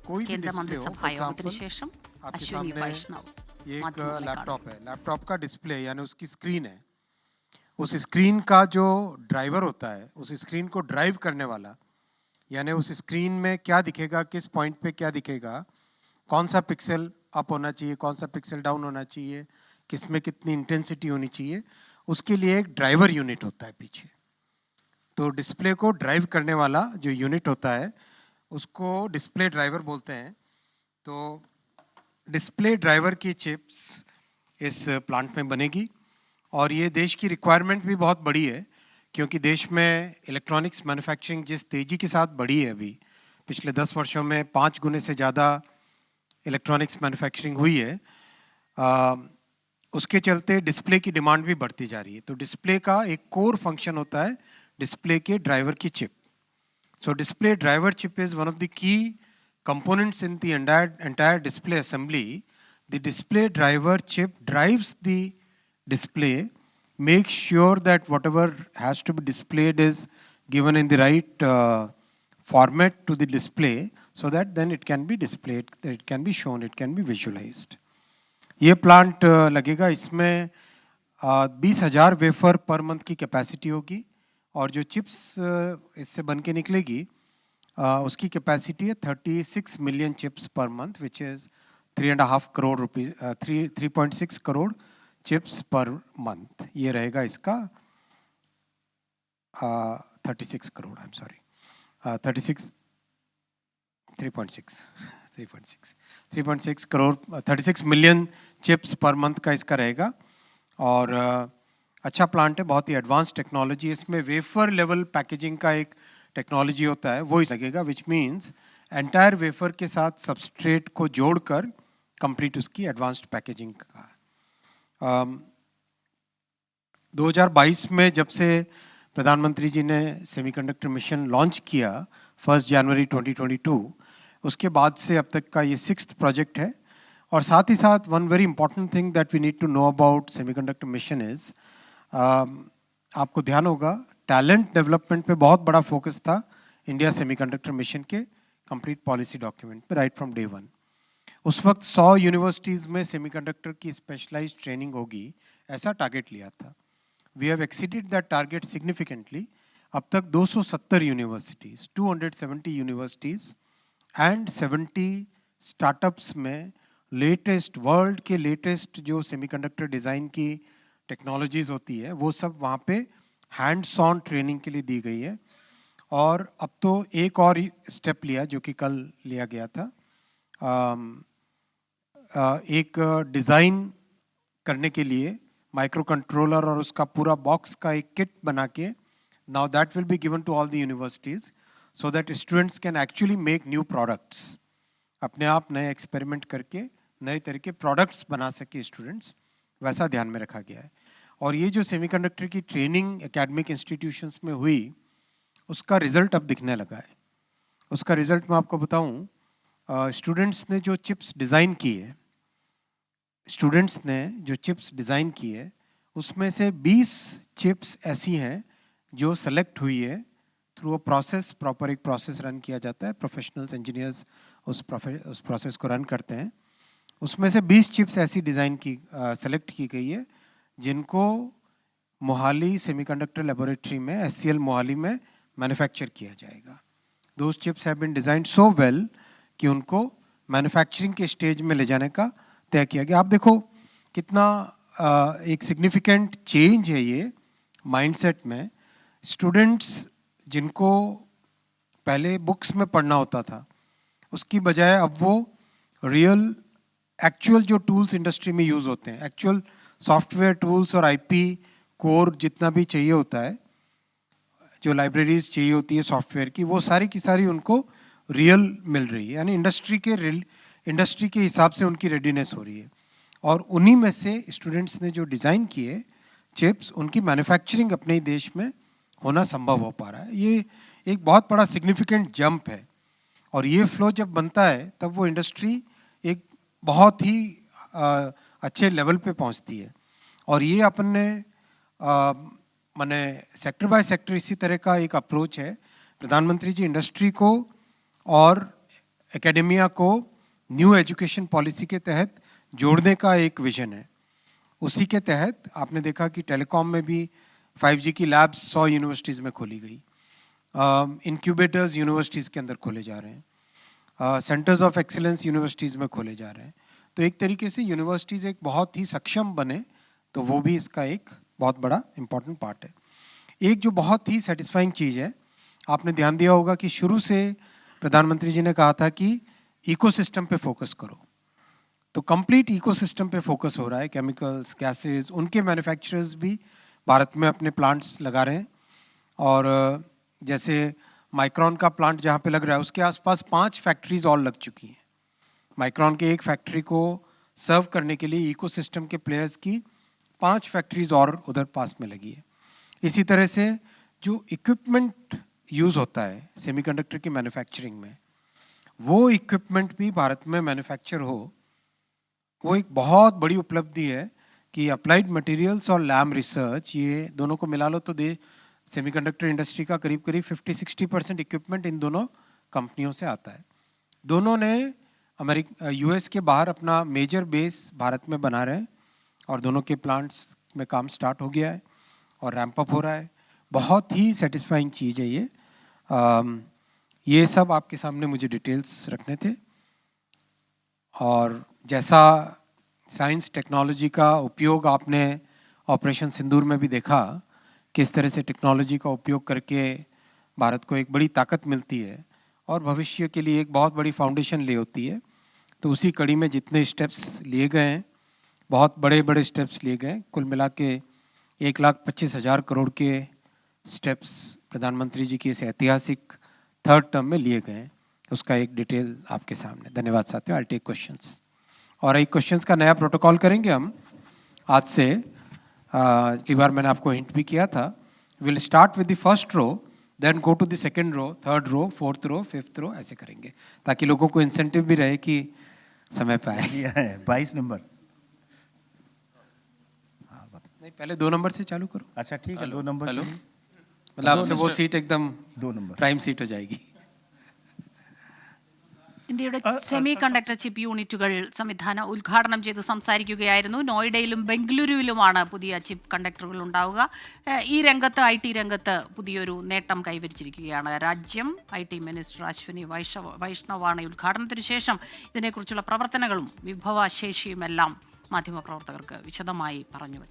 कोई भी കേന്ദ്ര डिस्प्ले हो, മന്ത്രിസഭാ फॉर യോഗത്തിന് एग्जांपल ശേഷം आपके അശ്വിനി सामने വൈഷ്ണവ് ये एक മാധ്യമങ്ങളെ लैपटॉप കാണുന്നു. है, लैपटॉप का डिस्प्ले यानी उसकी स्क्रीन है। उस स्क्रीन का जो ड्राइवर होता है, उस स्क्रीन को ड्राइव करने वाला, यानी उस स्क्रीन में क्या दिखेगा, किस पॉइंट पे क्या दिखेगा, कौन सा पिक्सल अप होना चाहिए, कौन सा पिक्सल डाउन होना चाहिए, किस में कितनी इंटेंसिटी होनी चाहिए, उसके लिए एक ड्राइवर यूनिट होता है पीछे। तो डिस्प्ले को ड्राइव करने वाला जो यूनिट होता है उसको डिस्प्ले ड्राइवर बोलते हैं। तो डिस्प्ले ड्राइवर की चिप्स इस प्लांट में बनेगी और ये देश की रिक्वायरमेंट भी बहुत बड़ी है, क्योंकि देश में इलेक्ट्रॉनिक्स मैन्युफैक्चरिंग जिस तेजी के साथ बढ़ी है अभी पिछले 10 वर्षों में 5 गुने से ज़्यादा इलेक्ट्रॉनिक्स मैन्युफैक्चरिंग हुई है, उसके चलते डिस्प्ले की डिमांड भी बढ़ती जा रही है। तो डिस्प्ले का एक कोर फंक्शन होता है डिस्प्ले के ड्राइवर की chip. So display driver chip is one of the key components in the entire display assembly. The display driver chip drives the display, makes sure that whatever has to be displayed is given in the right format to the display, so that then it can be displayed, it can be shown, it can be visualized. ये plant लगेगा, इसमें 20,000 wafer per month की capacity होगी और जो chips इससे बन के निकलेगी उसकी कैपेसिटी है 36 million chips per month, which is 3.5 crore rupees, 3.6 crore chips per month. ये रहेगा इसका 36 crore, I am sorry, 36 3.6 crore, 36 million chips per month का इसका रहेगा। और अच्छा प्लांट है, बहुत ही एडवांस टेक्नोलॉजी, इसमें वेफर लेवल पैकेजिंग का एक टेक्नोलॉजी होता है वो ही लगेगा, विच मीन्स एंटायर वेफर के साथ सबस्ट्रेट को जोड़कर कंप्लीट उसकी एडवांस्ड पैकेजिंग का। 2022 में जब से प्रधानमंत्री जी ने सेमीकंडक्टर मिशन लॉन्च किया 1 जनवरी 2022, उसके बाद से अब तक का ये 6th प्रोजेक्ट है। और साथ ही साथ one very important thing that we need to know about semiconductor mission is, आपको ध्यान होगा टैलेंट डेवलपमेंट पे बहुत बड़ा फोकस था इंडिया सेमीकंडक्टर मिशन के कंप्लीट पॉलिसी डॉक्यूमेंट पे राइट फ्रॉम डे वन। उस वक्त 100 यूनिवर्सिटीज में सेमीकंडक्टर की स्पेशलाइज्ड ट्रेनिंग होगी, ऐसा टारगेट लिया था। We have exceeded that target significantly. अब तक 270 यूनिवर्सिटीज, 270 यूनिवर्सिटीज एंड 70 स्टार्टअप्स में लेटेस्ट, वर्ल्ड के लेटेस्ट जो सेमीकंडक्टर डिजाइन की टेक्नोलॉजीज होती है वो सब वहाँ पे हैंड्स ऑन ट्रेनिंग के लिए दी गई है। और अब तो एक और स्टेप लिया जो कि कल लिया गया था, एक डिजाइन करने के लिए माइक्रो कंट्रोलर और उसका पूरा बॉक्स का एक किट बना के, now that will be given to all the universities so that students can actually make new products, अपने आप नए एक्सपेरिमेंट करके नए तरह के प्रोडक्ट्स बना सके स्टूडेंट्स, वैसा ध्यान में रखा गया है। और ये जो सेमीकंडक्टर की ट्रेनिंग एकेडमिक इंस्टीट्यूशंस में हुई उसका रिजल्ट अब दिखने लगा है। उसका रिजल्ट मैं आपको बताऊं, स्टूडेंट्स ने जो चिप्स डिजाइन की है, स्टूडेंट्स ने जो चिप्स डिजाइन की है उसमें से 20 चिप्स ऐसी हैं जो सेलेक्ट हुई है थ्रू अ प्रोसेस, प्रॉपर एक प्रोसेस रन किया जाता है, प्रोफेशनल्स इंजीनियर्स उस प्रोसेस को रन करते हैं। उसमें से 20 चिप्स ऐसी डिजाइन की सेलेक्ट की गई है जिनको मोहाली सेमीकंडक्टर लेबोरेटरी में, एससीएल मोहाली में मैन्युफैक्चर किया जाएगा। Those chips have been designed so well कि उनको मैन्युफैक्चरिंग के स्टेज में ले जाने का तय किया गया। आप देखो कितना एक सिग्निफिकेंट चेंज है ये माइंडसेट में। स्टूडेंट्स जिनको पहले बुक्स में पढ़ना होता था उसकी बजाय अब वो रियल एक्चुअल जो टूल्स इंडस्ट्री में यूज होते हैं, एक्चुअल सॉफ्टवेयर टूल्स और आईपी कोर जितना भी चाहिए होता है, जो लाइब्रेरीज चाहिए होती है सॉफ्टवेयर की, वो सारी की सारी उनको रियल मिल रही है, यानी इंडस्ट्री के हिसाब से उनकी रेडीनेस हो रही है। और उन्हीं में से स्टूडेंट्स ने जो डिजाइन किए चिप्स, उनकी मैन्युफैक्चरिंग अपने ही देश में होना संभव हो पा रहा है। ये एक बहुत बड़ा सिग्निफिकेंट जंप है। और ये फ्लो जब बनता है तब वो इंडस्ट्री एक बहुत ही अच्छे लेवल पे पहुंचती है। और ये अपन ने माने सेक्टर बाय सेक्टर इसी तरह का एक अप्रोच है। प्रधानमंत्री जी इंडस्ट्री को और एकेडेमिया को न्यू एजुकेशन पॉलिसी के तहत जोड़ने का एक विजन है। उसी के तहत आपने देखा कि टेलीकॉम में भी 5G की लैब्स 100 यूनिवर्सिटीज में खोली गई, इंक्यूबेटर्स यूनिवर्सिटीज के अंदर खोले जा रहे हैं, सेंटर्स ऑफ एक्सीलेंस यूनिवर्सिटीज में खोले जा रहे हैं। तो एक तरीके से यूनिवर्सिटीज एक बहुत ही सक्षम बने, तो वो भी इसका एक बहुत बड़ा इंपॉर्टेंट पार्ट है। एक जो बहुत ही सेटिस्फाइंग चीज है, आपने ध्यान दिया होगा कि शुरू से प्रधानमंत्री जी ने कहा था कि इकोसिस्टम पे फोकस करो, तो कंप्लीट इकोसिस्टम पे फोकस हो रहा है। केमिकल्स, गैसेस, उनके मैन्युफैक्चरर्स भी भारत में अपने प्लांट्स लगा रहे हैं। और जैसे माइक्रॉन का प्लांट जहां पे लग रहा है, उसके आसपास 5 फैक्ट्रीज और लग चुकी हैं। माइक्रॉन के एक फैक्ट्री को सर्व करने के लिए इकोसिस्टम के प्लेयर्स की 5 फैक्ट्रीज और उधर पास में लगी है। इसी तरह से जो इक्विपमेंट यूज होता है सेमीकंडक्टर की मैन्युफैक्चरिंग में, वो इक्विपमेंट भी भारत में मैन्युफैक्चर हो, वो एक बहुत बड़ी उपलब्धि है कि अप्लाइड मटेरियल्स और लैब रिसर्च, ये दोनों को मिला लो तो सेमीकंडक्टर इंडस्ट्री का करीब करीब 50-60% इक्विपमेंट इन दोनों कंपनियों से आता है। दोनों ने यूएस के बाहर अपना मेजर बेस भारत में बना रहे हैं और दोनों के प्लांट्स में काम स्टार्ट हो गया है और रैंप अप हो रहा है। बहुत ही सेटिस्फाइंग चीज है ये। ये सब आपके सामने मुझे डिटेल्स रखने थे। और जैसा साइंस टेक्नोलॉजी का उपयोग आपने ऑपरेशन सिंदूर में भी देखा, किस तरह से टेक्नोलॉजी का उपयोग करके भारत को एक बड़ी ताकत मिलती है और भविष्य के लिए एक बहुत बड़ी फाउंडेशन ले होती है। तो उसी कड़ी में जितने स्टेप्स लिए गए हैं, बहुत बड़े बड़े स्टेप्स लिए गए, कुल मिला के 1,25,000 करोड़ के स्टेप्स प्रधानमंत्री जी की इस ऐतिहासिक थर्ड टर्म में लिए गए हैं। उसका एक डिटेल आपके सामने। धन्यवाद साथियों। I take questions. और एक क्वेश्चंस का नया प्रोटोकॉल करेंगे हम आज से। पिछली बार मैंने आपको हिंट भी किया था। Will start with the first row, then go to the second row, third row, fourth row, fifth row, ऐसे करेंगे ताकि लोगों को इंसेंटिव भी रहे कि समय पे आए। 22 नंबर। नहीं, पहले 2 नंबर से चालू करो। अच्छा ठीक है, 2 नंबर। हेलो, मतलब आपसे वो सीट एकदम 2 नंबर പ്രൈം സീറ്റ് हो जाएगी। ഇന്ത്യയുടെ സെമി കണ്ടക്ടർ ചിപ്പ് യൂണിറ്റുകൾ സംവിധാനം ഉദ്ഘാടനം ചെയ്ത് സംസാരിക്കുകയായിരുന്നു. നോയിഡയിലും ബംഗളൂരുവിലുമാണ് പുതിയ ചിപ്പ് കണ്ടക്ടറുകൾ ഉണ്ടാവുക. ഈ രംഗത്ത് IT രംഗത്ത് പുതിയൊരു നേട്ടം കൈവരിച്ചിരിക്കുകയാണ് രാജ്യം. IT മിനിസ്റ്റർ അശ്വിനി വൈഷ്ണവാണ് ഉദ്ഘാടനത്തിന് ശേഷം ഇതിനെക്കുറിച്ചുള്ള പ്രവർത്തനങ്ങളും വിഭവശേഷിയുമെല്ലാം മാധ്യമപ്രവർത്തകർക്ക് വിശദമായി പറഞ്ഞു.